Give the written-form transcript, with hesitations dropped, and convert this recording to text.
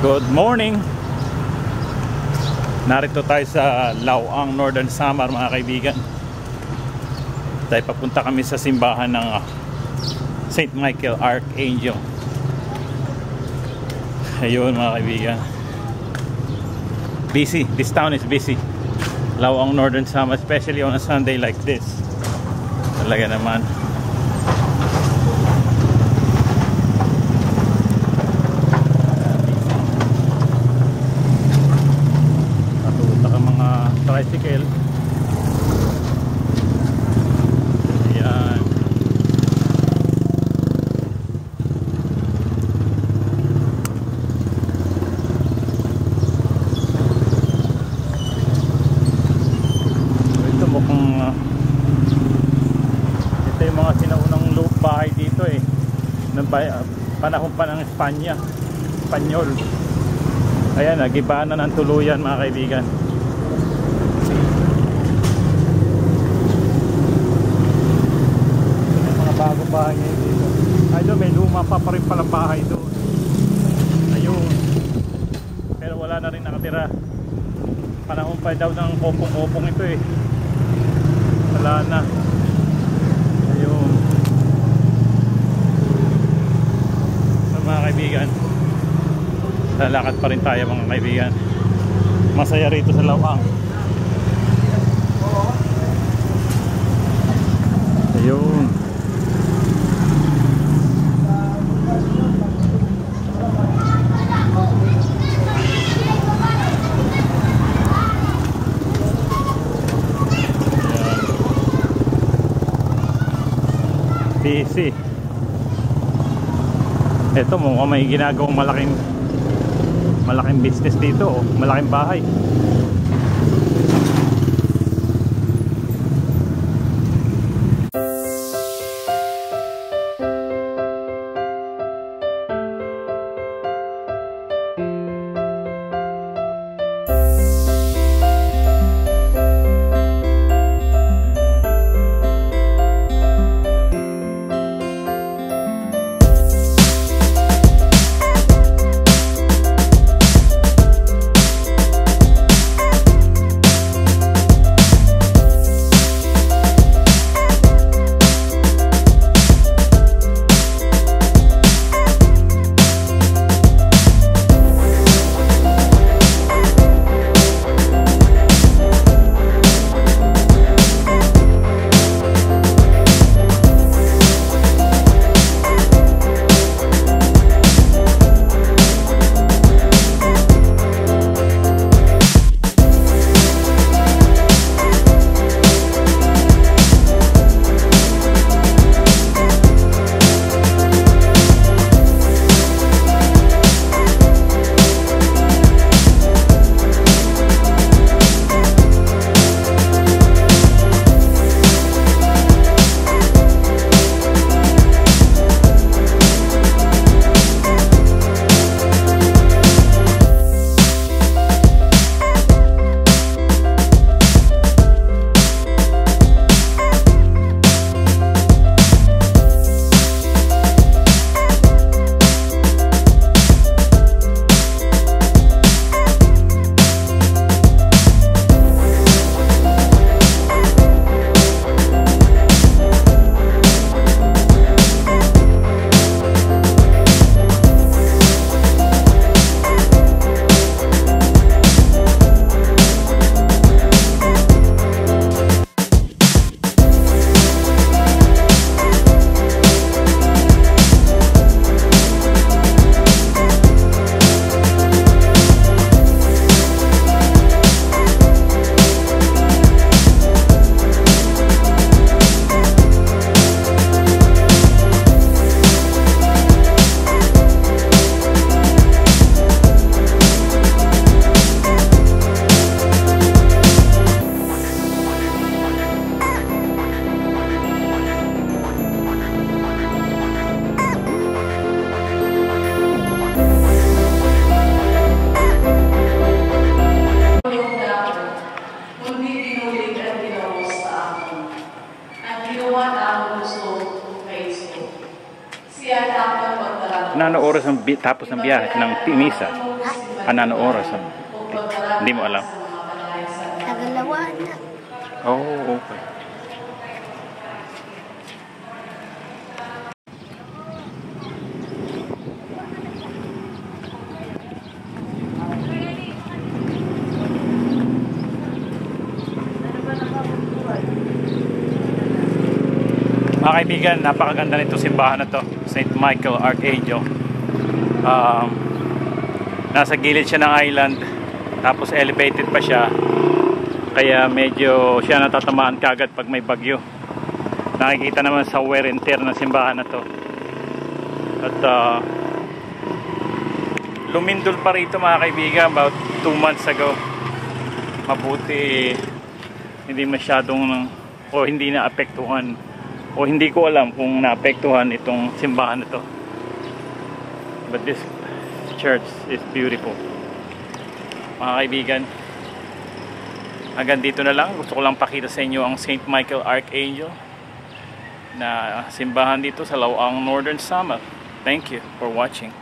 Good morning. Narito tayo sa Laoang, Northern Samar mga kaibigan. Tayo papunta kami sa simbahan ng St. Michael Archangel. Ayun mga kaibigan. Busy. This town is busy. Laoang, Northern Samar, especially on a Sunday like this. Talaga naman. Tricycle. Ayan. Ito mukhang ito yung mga sinaunang bahay dito eh. Panahon pa ng Espanya. Espanyol. Ayan, nagibaan na ng tuluyan mga kaibigan. Bagong bahay ngayon dito. Ay doon, may luma pa rin palang bahay doon. Ayun. Pero wala na rin nakatira. Panahon pa daw ng kopong-kopong ito eh. Wala na. Ayun. So, mga kaibigan, lalakad pa rin tayo mga kaibigan. Masaya rito sa Laoang. Ayun. Busy. Ito mukhang may ginagawang malaking business dito, oh. Malaking bahay. Ano oras ang tapos ng biyahe ng misa? Anong oras? Hindi mo alam. Nagalawaan na. Oh, okay. Mga kaibigan, napakaganda nito simbahan na to, St. Michael Archangel. Nasa gilid siya ng island, tapos elevated pa siya, kaya medyo siya natatamaan kagad pag may bagyo. Nakikita naman sa wear and tear ng simbahan na to. At lumindol pa rito mga kaibigan about 2 months ago. Mabuti hindi masyadong o hindi naapektuhan, o hindi ko alam kung naapektuhan itong simbahan na to. But this church is beautiful. Mga kaibigan, hanggang dito na lang. Gusto ko lang pakita sa inyo ang St. Michael Archangel na simbahan dito sa Laoang, Northern Samar. Thank you for watching.